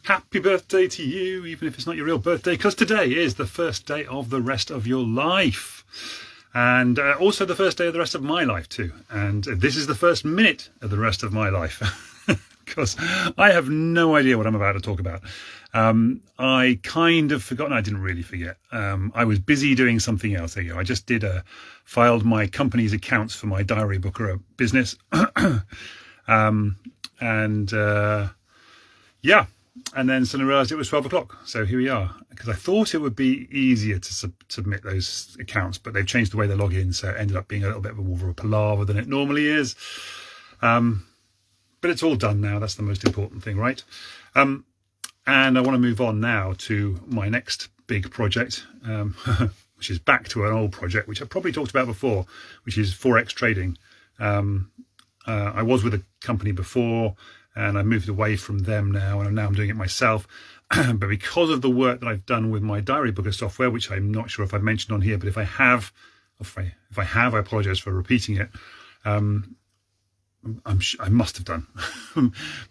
Happy birthday to you, even if it's not your real birthday, because today is the first day of the rest of your life. And also the first day of the rest of my life too. And this is the first minute of the rest of my life. Because I have no idea what I'm about to talk about. I kind of forgot. I didn't really forget. I was busy doing something else. There you go. I just filed my company's accounts for my diary booker business. Yeah. And then suddenly realised it was 12 o'clock. So here we are. Because I thought it would be easier to submit those accounts, but they've changed the way they log in. So it ended up being a little bit more of a palaver than it normally is. But it's all done now. That's the most important thing, right? And I want to move on now to my next big project, which is back to an old project, which I've probably talked about before, which is Forex trading. I was with a company before, and I moved away from them now, and now I'm doing it myself. But because of the work that I've done with my diary booker software, which I'm not sure if I've mentioned on here, but if I have, I apologize for repeating it. I must have done,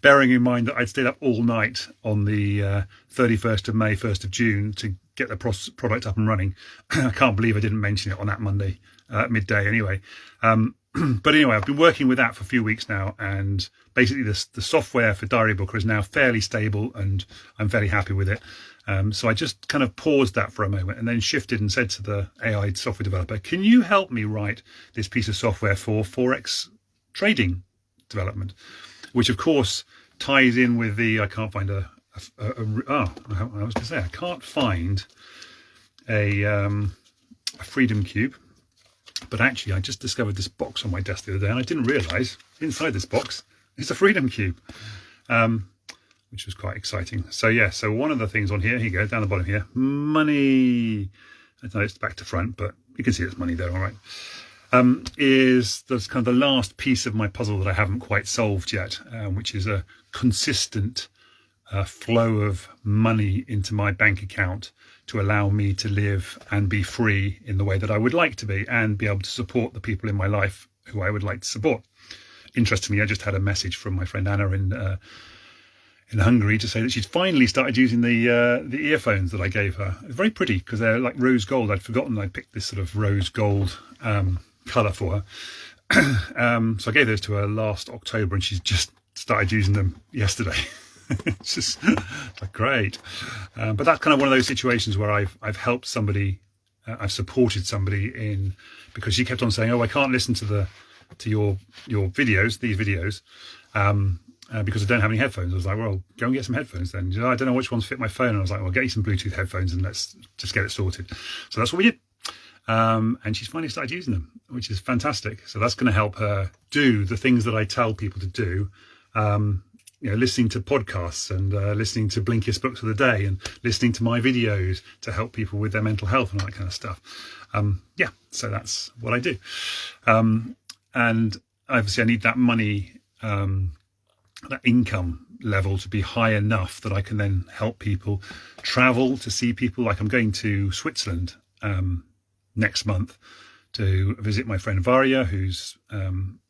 bearing in mind that I'd stayed up all night on the 31st of May, 1st of June to get the product up and running. I can't believe I didn't mention it on that Monday midday anyway. But anyway, I've been working with that for a few weeks now, and basically the software for Diary Booker is now fairly stable, and I'm fairly happy with it. So I just kind of paused that for a moment and then shifted and said to the AI software developer, can you help me write this piece of software for Forex trading development, which of course ties in with the, I can't find I was going to say, I can't find a Freedom Cube. But actually, I just discovered this box on my desk the other day, and I didn't realise inside this box is a Freedom Cube, which was quite exciting. So yeah, so one of the things on here you go, down the bottom here, money. I don't know, it's back to front, but you can see it's money there, all right. Is that's kind of the last piece of my puzzle that I haven't quite solved yet, which is a consistent flow of money into my bank account to allow me to live and be free in the way that I would like to be, and be able to support the people in my life who I would like to support. Interestingly, I just had a message from my friend Anna in Hungary to say that she'd finally started using the earphones that I gave her. It's very pretty because they're like rose gold. I'd forgotten I picked this sort of rose gold colour for her. So I gave those to her last October, and she's just started using them yesterday. It's just like great. But that's kind of one of those situations where I've helped somebody, I've supported somebody in, because she kept on saying, oh, I can't listen to your videos, these videos, because I don't have any headphones. I was like, well, go and get some headphones then. I don't know which ones fit my phone. And I was like, well, get you some Bluetooth headphones and let's just get it sorted. So that's what we did. And she's finally started using them, which is fantastic. So that's going to help her do the things that I tell people to do. Listening to podcasts and listening to Blinkist Books of the Day and listening to my videos to help people with their mental health and all that kind of stuff. So that's what I do. And obviously I need that money, that income level to be high enough that I can then help people travel to see people. Like I'm going to Switzerland next month to visit my friend Varia, who's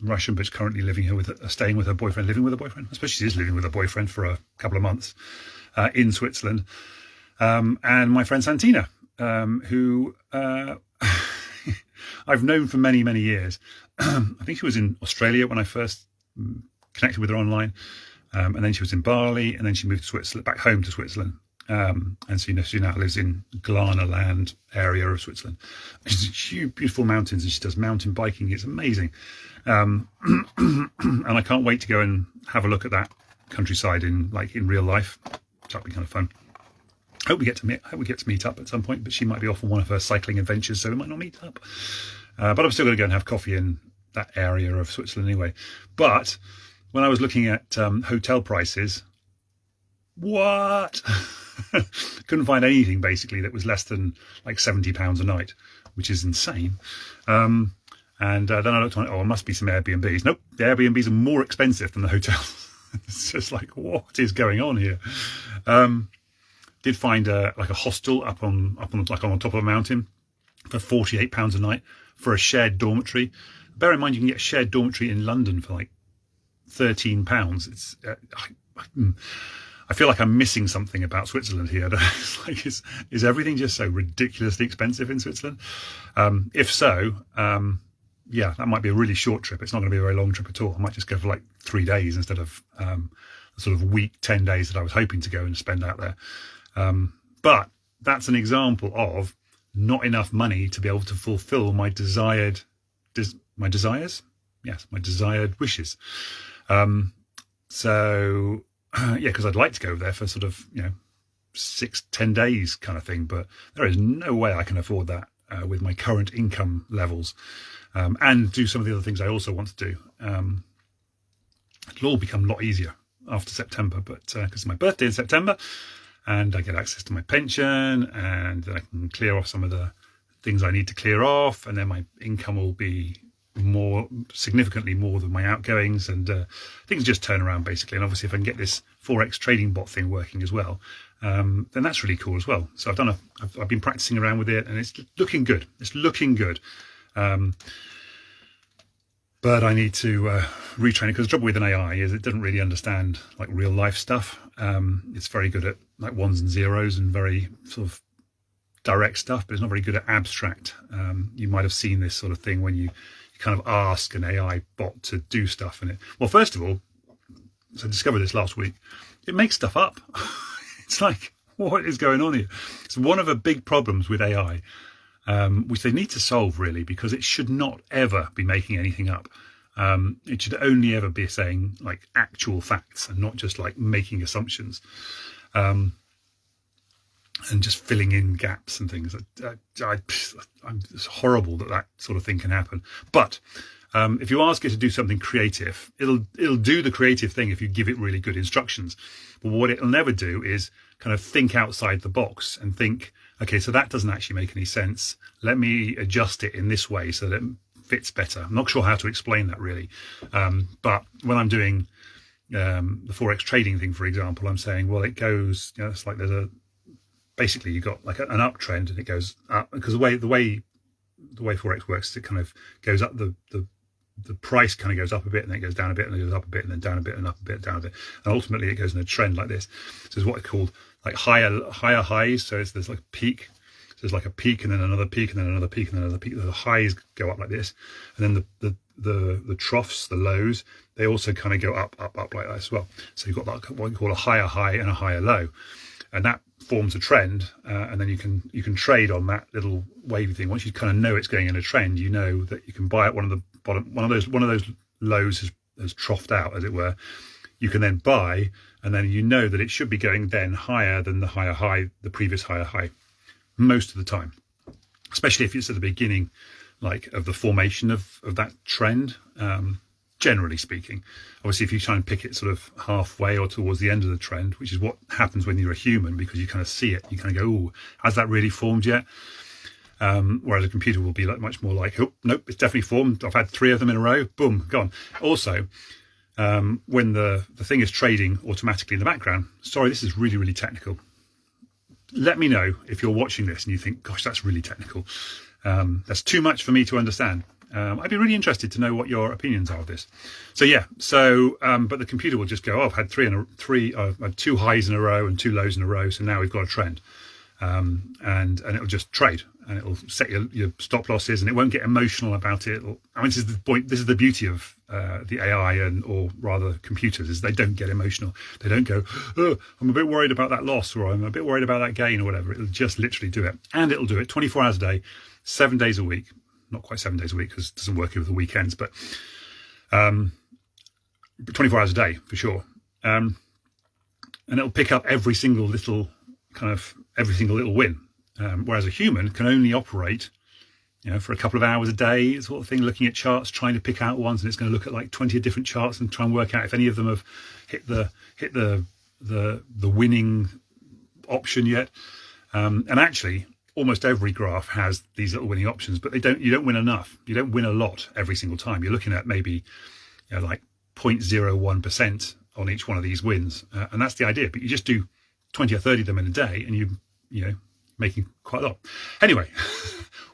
Russian, but currently living here staying with her boyfriend, living with her boyfriend. I suppose she is living with her boyfriend for a couple of months in Switzerland. And my friend Santina, who I've known for many, many years. I think she was in Australia when I first connected with her online. And then she was in Bali, and then she moved to Switzerland, back home to Switzerland. And so, she now lives in Glarner Land area of Switzerland. She's huge, beautiful mountains, and she does mountain biking. It's amazing. And I can't wait to go and have a look at that countryside in real life. That'll be kind of fun. Hope we get to meet up at some point, but she might be off on one of her cycling adventures, so we might not meet up. But I'm still going to go and have coffee in that area of Switzerland anyway. But when I was looking at hotel prices, what? Couldn't find anything basically that was less than like £70 a night, which is insane. And then I looked on it, it must be some Airbnbs. Nope, the Airbnbs are more expensive than the hotels. It's just like, what is going on here? Did find a hostel up on top of a mountain for £48 a night for a shared dormitory. Bear in mind, you can get a shared dormitory in London for like £13. It's I feel like I'm missing something about Switzerland here. It's like, is everything just so ridiculously expensive in Switzerland? If so, yeah, that might be a really short trip. It's not going to be a very long trip at all. I might just go for like 3 days instead of the sort of week, 10 days that I was hoping to go and spend out there. But that's an example of not enough money to be able to fulfill my desired wishes. So yeah, because I'd like to go there for sort of 6-10 days kind of thing, but there is no way I can afford that with my current income levels, and do some of the other things I also want to do. It'll all become a lot easier after September, but because it's my birthday in September and I get access to my pension, and then I can clear off some of the things I need to clear off, and then my income will be significantly more than my outgoings, and things just turn around basically. And obviously if I can get this Forex trading bot thing working as well, then that's really cool as well. So I've been practicing around with it, and it's looking good. But I need to retrain it, because the trouble with an AI is it doesn't really understand like real life stuff. It's very good at like ones and zeros and very sort of direct stuff, but it's not very good at abstract. You might have seen this sort of thing when you kind of ask an AI bot to do stuff, and first of all, so I discovered this last week, it makes stuff up. It's like, what is going on here? It's one of the big problems with AI, which they need to solve really, because it should not ever be making anything up. It should only ever be saying like actual facts and not just like making assumptions, and just filling in gaps and things. It's horrible that sort of thing can happen. But if you ask it to do something creative, it'll do the creative thing if you give it really good instructions. But what it'll never do is kind of think outside the box and think, okay, so that doesn't actually make any sense. Let me adjust it in this way so that it fits better. I'm not sure how to explain that really. But when I'm doing the Forex trading thing, for example, I'm saying, well, it goes, it's like basically you've got like an uptrend and it goes up, because the way Forex works is it kind of goes up, the price kind of goes up a bit, and then it goes down a bit, and it goes up a bit, and then down a bit, and up a bit, down a bit, and ultimately it goes in a trend like this. So it's what are called like higher highs. So there's like a peak. So there's like a peak, and then another peak, and then another peak, and then another peak. The highs go up like this, and then the troughs, the lows, they also kind of go up like that as well. So you've got like what you call a higher high and a higher low, and that forms a trend, and then you can trade on that little wavy thing. Once you kind of know it's going in a trend, you know that you can buy at one of those lows has troughed out, as it were. You can then buy, and then you know that it should be going then higher than the higher high, the previous higher high, most of the time, especially if it's at the beginning, like of the formation of that trend. Generally speaking, obviously, if you try and pick it sort of halfway or towards the end of the trend, which is what happens when you're a human, because you kind of see it, you kind of go, "Oh, has that really formed yet?" Whereas a computer will be like much more like, "Oh, nope, it's definitely formed. I've had 3 of them in a row. Boom, gone." Also, when the thing is trading automatically in the background. Sorry, this is really, really technical. Let me know if you're watching this and you think, "Gosh, that's really technical. That's too much for me to understand." I'd be really interested to know what your opinions are of this. So yeah, but the computer will just go, "Oh, I've had 2 highs in a row and 2 lows in a row, so now we've got a trend," and it'll just trade, and it'll set your stop losses, and it won't get emotional about it. This is the point. This is the beauty of the AI or rather computers, is they don't get emotional. They don't go, "Oh, I'm a bit worried about that loss," or "I'm a bit worried about that gain," or whatever. It'll just literally do it, and it'll do it 24 hours a day, 7 days a week. Not quite 7 days a week, because it doesn't work over the weekends, but 24 hours a day for sure. And it'll pick up every single little win. Whereas a human can only operate, for a couple of hours a day, sort of thing, looking at charts, trying to pick out ones, and it's going to look at like 20 different charts and try and work out if any of them have hit the winning option yet. And actually, almost every graph has these little winning options, but you don't win enough. You don't win a lot every single time. You're looking at maybe like 0.01% on each one of these wins, and that's the idea. But you just do 20 or 30 of them in a day, and you making quite a lot. Anyway,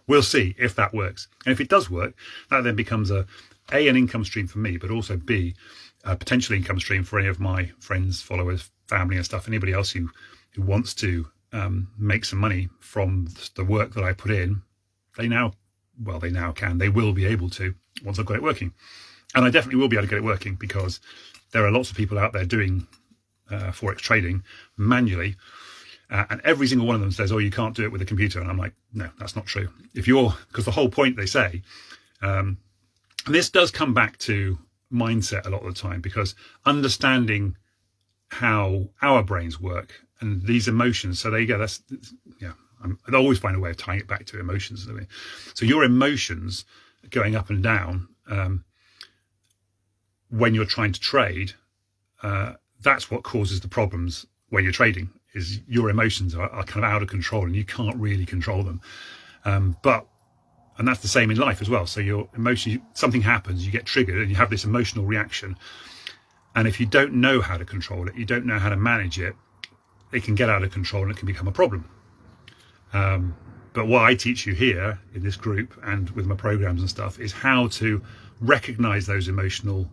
we'll see if that works, and if it does work, that then becomes an income stream for me, but also B, a potential income stream for any of my friends, followers, family and stuff, anybody else who wants to make some money from the work that I put in, they will be able to once I've got it working. And I definitely will be able to get it working, because there are lots of people out there doing Forex trading manually. And every single one of them says, oh, you can't do it with a computer. And I'm like, no, that's not true. Because the whole point, they say, and this does come back to mindset a lot of the time, because understanding how our brains work and these emotions. So there you go. I always find a way of tying it back to emotions. So your emotions going up and down when you're trying to trade, that's what causes the problems when you're trading. Is your emotions are kind of out of control and you can't really control them. And that's the same in life as well. So your emotions, something happens, you get triggered and you have this emotional reaction. And if you don't know how to control it, you don't know how to manage it, it can get out of control and it can become a problem. But what I teach you here in this group and with my programs and stuff is how to recognize those emotional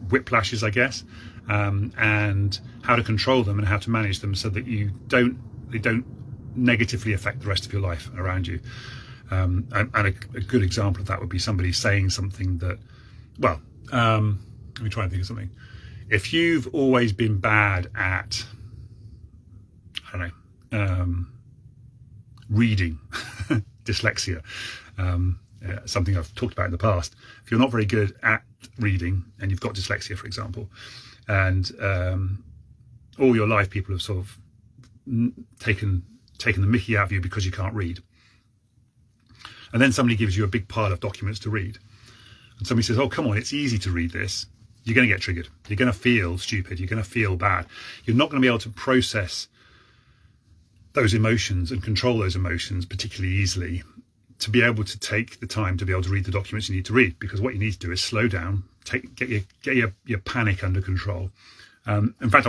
whiplashes, I guess, and how to control them and how to manage them so that they don't negatively affect the rest of your life around you. And a good example of that would be somebody saying something that, well, let me try and think of something. If you've always been bad at, I don't know, reading, dyslexia, something I've talked about in the past. If you're not very good at reading and you've got dyslexia, for example, and all your life people have sort of taken the mickey out of you because you can't read, and then somebody gives you a big pile of documents to read, and somebody says, oh, come on, it's easy to read this, you're going to get triggered. You're going to feel stupid. You're going to feel bad. You're not going to be able to process those emotions and control those emotions particularly easily to be able to take the time to be able to read the documents you need to read, because what you need to do is slow down, get your panic under control. In fact,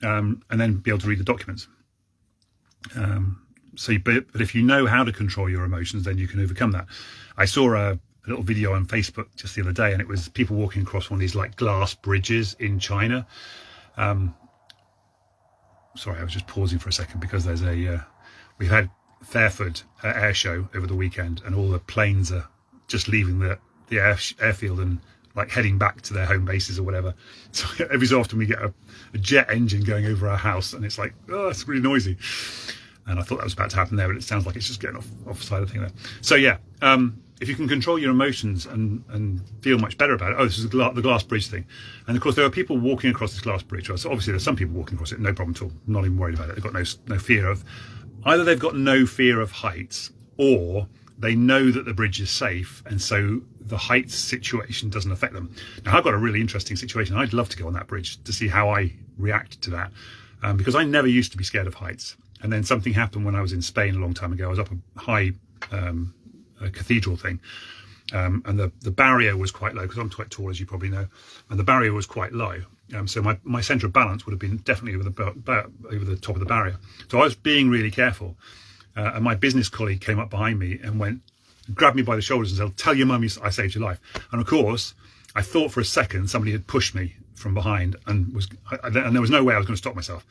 and then be able to read the documents. But if you know how to control your emotions, then you can overcome that. I saw a little video on Facebook just the other day, and it was people walking across one of these like glass bridges in China. Sorry, I was just pausing for a second because there's we've had Fairford air show over the weekend, and all the planes are just leaving the airfield and like heading back to their home bases or whatever. So every so often we get a jet engine going over our house, and it's like, oh, it's really noisy. And I thought that was about to happen there, but it sounds like it's just getting off side of the thing there. So yeah, if you can control your emotions and feel much better about it. Oh, this is the glass bridge thing. And of course, there are people walking across this glass bridge. So obviously, there's some people walking across it, no problem at all. I'm not even worried about it. They've got no fear of, either they've got no fear of heights, or they know that the bridge is safe, and so the heights situation doesn't affect them. Now, I've got a really interesting situation. I'd love to go on that bridge to see how I react to that, because I never used to be scared of heights. And then something happened when I was in Spain a long time ago. I was up a high a cathedral thing, and the barrier was quite low, because I'm quite tall, as you probably know, and the barrier was quite low. So my centre of balance would have been definitely over the top of the barrier. So I was being really careful, and my business colleague came up behind me and grabbed me by the shoulders and said, "Tell your mum I saved your life." And of course, I thought for a second somebody had pushed me from behind, and there was no way I was going to stop myself.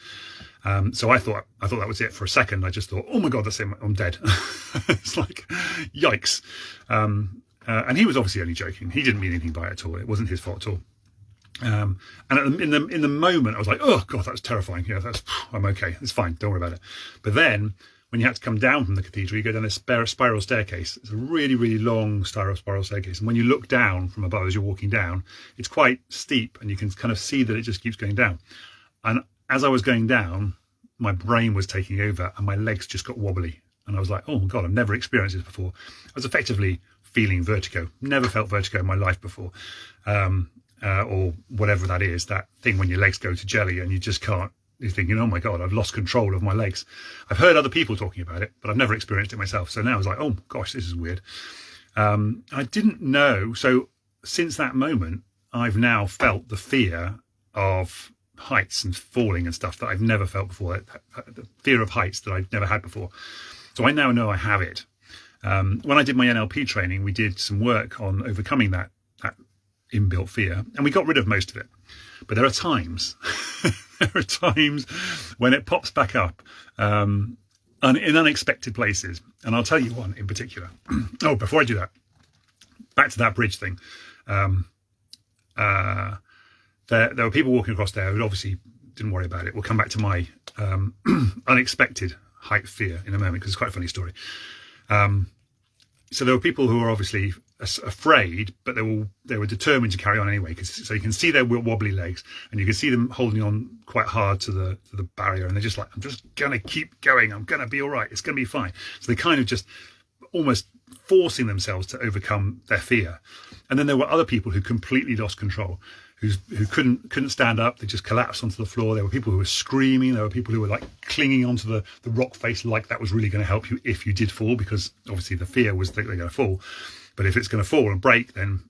So I thought that was it. For a second, I just thought, "Oh my God, that's it! I'm dead." It's like, yikes! And he was obviously only joking. He didn't mean anything by it at all. It wasn't his fault at all. And in the moment, I was like, "Oh God, that was terrifying." Yeah, I'm okay. It's fine. Don't worry about it. But then, when you had to come down from the cathedral, you go down this spiral staircase. It's a really, really long spiral staircase. And when you look down from above as you're walking down, it's quite steep, and you can kind of see that it just keeps going down. And as I was going down, my brain was taking over and my legs just got wobbly. And I was like, oh my God, I've never experienced this before. I was effectively feeling vertigo. Never felt vertigo in my life before. Or whatever that is, that thing when your legs go to jelly and you just can't, you're thinking, oh my God, I've lost control of my legs. I've heard other people talking about it, but I've never experienced it myself. So now I was like, oh gosh, this is weird. I didn't know. So since that moment, I've now felt the fear of heights and falling and stuff that I've never felt before, the fear of heights that I've never had before. So I now know I have it. When I did my NLP training, we did some work on overcoming that inbuilt fear, and we got rid of most of it. But there are times There are times when it pops back up in unexpected places. And I'll tell you one in particular. Oh, before I do that, back to that bridge thing. There were people walking across there who obviously didn't worry about it. We'll come back to my unexpected height fear in a moment, because it's quite a funny story. So there were people who were obviously afraid, but they were determined to carry on anyway. So you can see their wobbly legs, and you can see them holding on quite hard to the barrier, and they're just like, I'm just gonna keep going. I'm gonna be all right. It's gonna be fine. So they kind of just almost forcing themselves to overcome their fear. And then there were other people who completely lost control, who couldn't stand up. They just collapsed onto the floor. There were people who were screaming. There were people who were like clinging onto the rock face, like that was really going to help you if you did fall, because obviously the fear was that they're going to fall. But if it's going to fall and break, then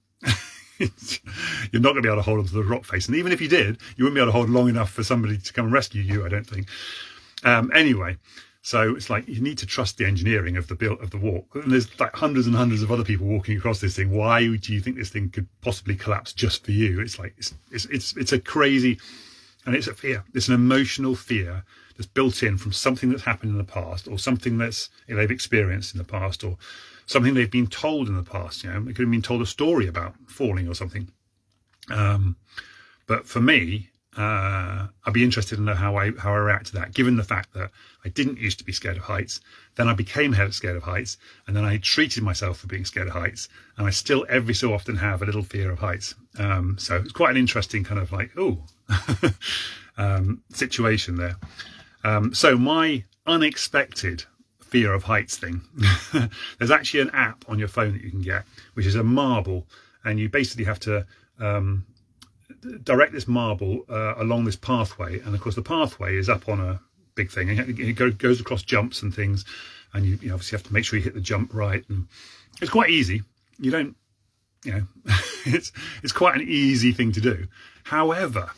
you're not going to be able to hold onto the rock face. And even if you did, you wouldn't be able to hold long enough for somebody to come and rescue you, I don't think. Anyway, so it's like you need to trust the engineering of the walk. And there's like hundreds and hundreds of other people walking across this thing. Why do you think this thing could possibly collapse just for you? It's like it's a crazy, and it's a fear. It's an emotional fear that's built in from something that's happened in the past, or something that's they've experienced in the past, or something they've been told in the past. You know, they could have been told a story about falling or something. But for me, I'd be interested to know how I react to that, given the fact that I didn't used to be scared of heights. Then I became scared of heights, and then I treated myself for being scared of heights, and I still every so often have a little fear of heights. So it's quite an interesting kind of like, situation there. So my unexpected fear of heights thing, there's actually an app on your phone that you can get, which is a marble, and you basically have to direct this marble along this pathway, and of course the pathway is up on a big thing, and it goes across jumps and things, and you obviously have to make sure you hit the jump right, and it's quite easy. You don't, it's quite an easy thing to do. However,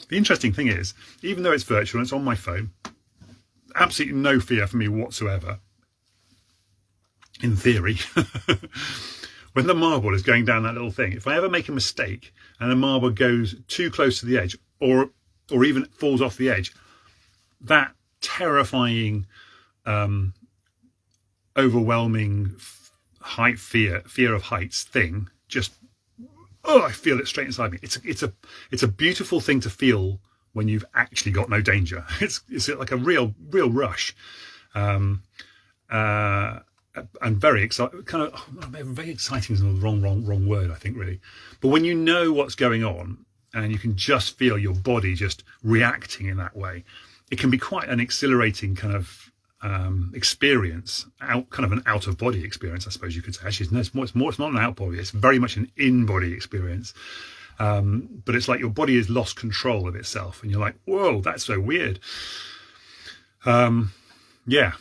the interesting thing is, even though it's virtual and it's on my phone, absolutely no fear for me whatsoever, in theory. When the marble is going down that little thing, if I ever make a mistake and the marble goes too close to the edge, or even falls off the edge, that terrifying, overwhelming fear of heights thing, just I feel it straight inside me. It's a beautiful thing to feel when you've actually got no danger. It's like a real rush. And very exciting, very exciting is the wrong word, I think, really. But when you know what's going on and you can just feel your body just reacting in that way, it can be quite an exhilarating kind of experience, kind of an out of body experience, I suppose you could say. Actually, no, it's not an out body; it's very much an in body experience. But it's like your body has lost control of itself, and you're like, "Whoa, that's so weird." Yeah.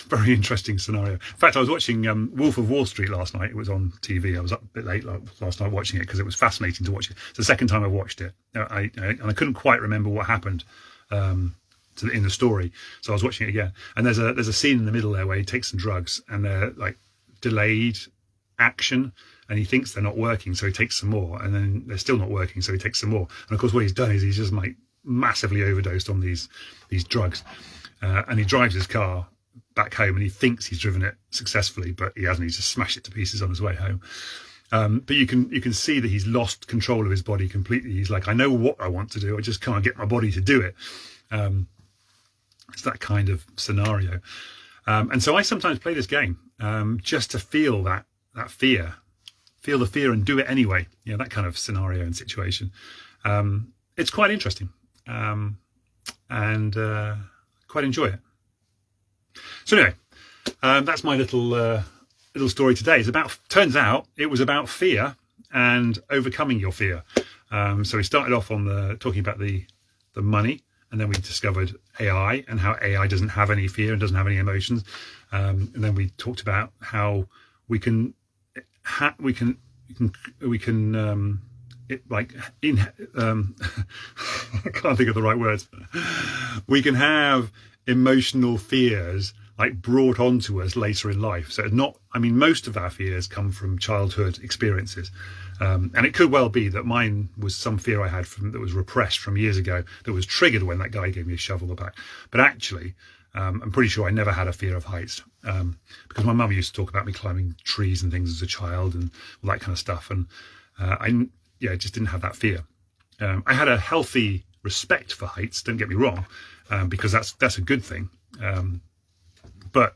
Very interesting scenario. In fact, I was watching Wolf of Wall Street last night. It was on TV. I was up a bit late last night watching it because it was fascinating to watch it. It's the second time I watched it. And I couldn't quite remember what happened in the story, so I was watching it again. And there's a scene in the middle there where he takes some drugs, and they're like delayed action, and he thinks they're not working, so he takes some more, and then they're still not working, so he takes some more. And of course, what he's done is he's just like massively overdosed on these drugs, and he drives his car back home, and he thinks he's driven it successfully, but he hasn't. He's just smashed it to pieces on his way home. But you can see that he's lost control of his body completely. He's like, I know what I want to do, I just can't get my body to do it. It's that kind of scenario. And so I sometimes play this game just to feel that fear, feel the fear and do it anyway. That kind of scenario and situation. It's quite interesting, and quite enjoy it. So anyway, that's my little story today. Turns out it was about fear and overcoming your fear. So we started off on talking about the money, and then we discovered AI and how AI doesn't have any fear and doesn't have any emotions. And then we talked about how we can I can't think of the right words. We can have emotional fears like brought onto us later in life. So most of our fears come from childhood experiences. And it could well be that mine was some fear I had that was repressed from years ago that was triggered when that guy gave me a shove on the back. But actually, I'm pretty sure I never had a fear of heights, because my mum used to talk about me climbing trees and things as a child and all that kind of stuff. And I just didn't have that fear. I had a healthy respect for heights, don't get me wrong, because that's a good thing. But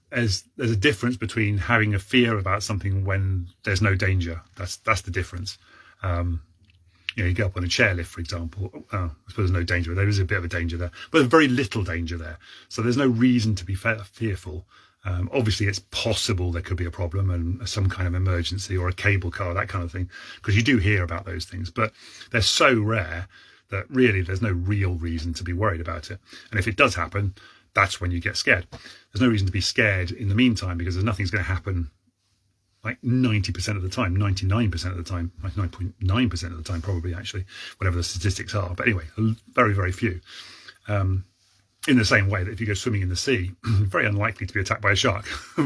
there's a difference between having a fear about something when there's no danger. That's the difference. You go up on a chairlift, for example. I suppose there's no danger. There is a bit of a danger there, but there's very little danger there. So there's no reason to be fearful. Obviously, it's possible there could be a problem and some kind of emergency or a cable car, that kind of thing, because you do hear about those things. But they're so rare that really there's no real reason to be worried about it. And if it does happen, that's when you get scared. There's no reason to be scared in the meantime, because nothing's going to happen like 90% of the time, 99% of the time, like 9.9% of the time, probably, actually, whatever the statistics are. But anyway, very, very few. In the same way that if you go swimming in the sea, very unlikely to be attacked by a shark.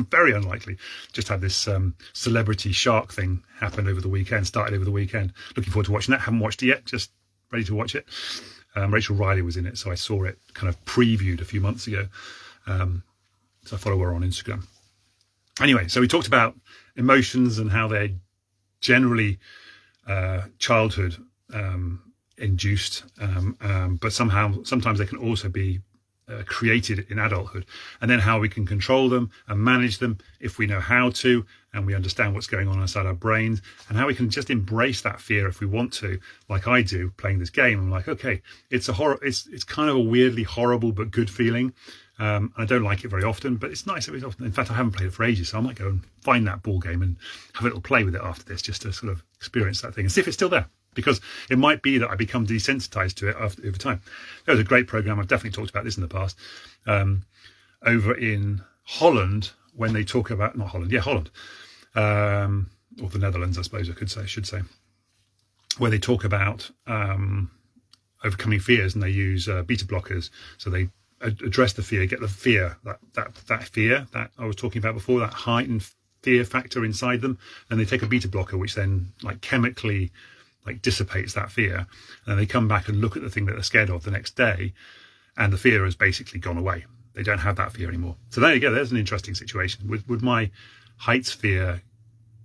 Very unlikely. Just had this celebrity shark thing happen over the weekend, started over the weekend. Looking forward to watching that. Haven't watched it yet, just ready to watch it. Rachel Riley was in it, so I saw it kind of previewed a few months ago. So I follow her on Instagram. Anyway, so we talked about emotions and how they're generally childhood induced, but sometimes they can also be created in adulthood, and then how we can control them and manage them if we know how to, and we understand what's going on inside our brains, and how we can just embrace that fear if we want to, like I do playing this game. I'm like, okay, it's kind of a weirdly horrible but good feeling. I don't like it very often, but it's nice every often. In fact, I haven't played it for ages, so I might go and find that ball game and have a little play with it after this, just to sort of experience that thing and see if it's still there. Because it might be that I become desensitized to it over time. There was a great program, I've definitely talked about this in the past, over in Holland, when they talk about, not Holland, Holland, or the Netherlands, I suppose I should say, where they talk about overcoming fears, and they use beta blockers. So they address the fear, get the fear, that fear that I was talking about before, that heightened fear factor inside them, and they take a beta blocker, which then like chemically dissipates that fear, and they come back and look at the thing that they're scared of the next day, and the fear has basically gone away. They don't have that fear anymore. So there you go. There's an interesting situation. Would my heights fear,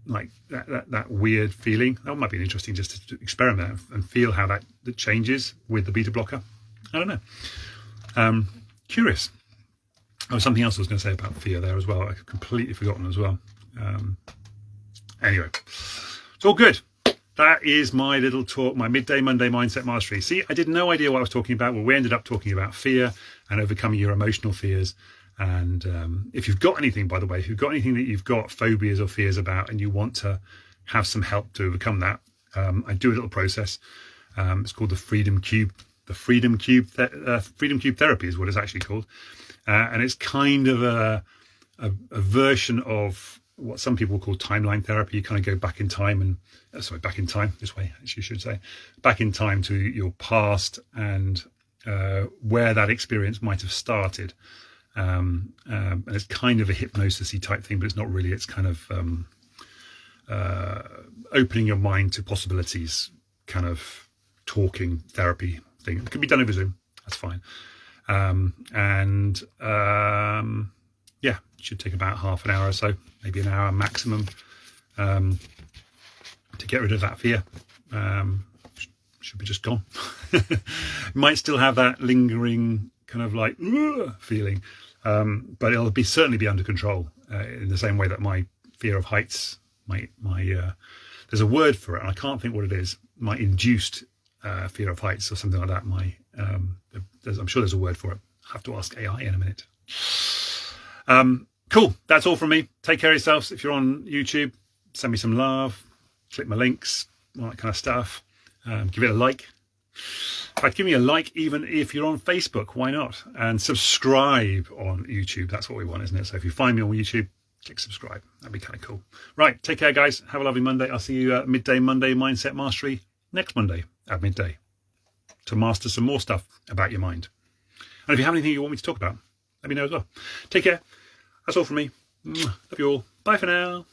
like that weird feeling, that might be interesting just to experiment and feel how that changes with the beta blocker. I don't know. Curious. Oh, something else I was going to say about fear there as well. I've completely forgotten as well. Anyway, it's all good. That is my little talk, my midday Monday mindset mastery. See, I did no idea what I was talking about. Well, we ended up talking about fear and overcoming your emotional fears. And if you've got anything, by the way, if you've got anything that you've got phobias or fears about and you want to have some help to overcome that, I do a little process. It's called the Freedom Cube. The Freedom Cube therapy is what it's actually called. And it's kind of a version of what some people call timeline therapy. You kind of go back in time back in time, this way, as you should say, back in time to your past and where that experience might have started. And it's kind of a hypnosis-y type thing, but it's not really. It's kind of opening your mind to possibilities, kind of talking therapy thing. It can be done over Zoom. That's fine. It should take about half an hour or so, maybe an hour maximum, to get rid of that fear. Should be just gone. Might still have that lingering kind of like feeling, but it'll certainly be under control, in the same way that my fear of heights, there's a word for it, and I can't think what it is. My induced fear of heights or something like that. I'm sure there's a word for it. I'll have to ask AI in a minute. Cool. That's all from me. Take care of yourselves. If you're on YouTube, send me some love, click my links, all that kind of stuff. Give it a like. In fact, give me a like even if you're on Facebook. Why not? And subscribe on YouTube. That's what we want, isn't it? So if you find me on YouTube, click subscribe. That'd be kind of cool. Right. Take care, guys. Have a lovely Monday. I'll see you at Midday Monday Mindset Mastery next Monday at midday to master some more stuff about your mind. And if you have anything you want me to talk about, let me know as well. Take care. That's all from me. Love you all. Bye for now.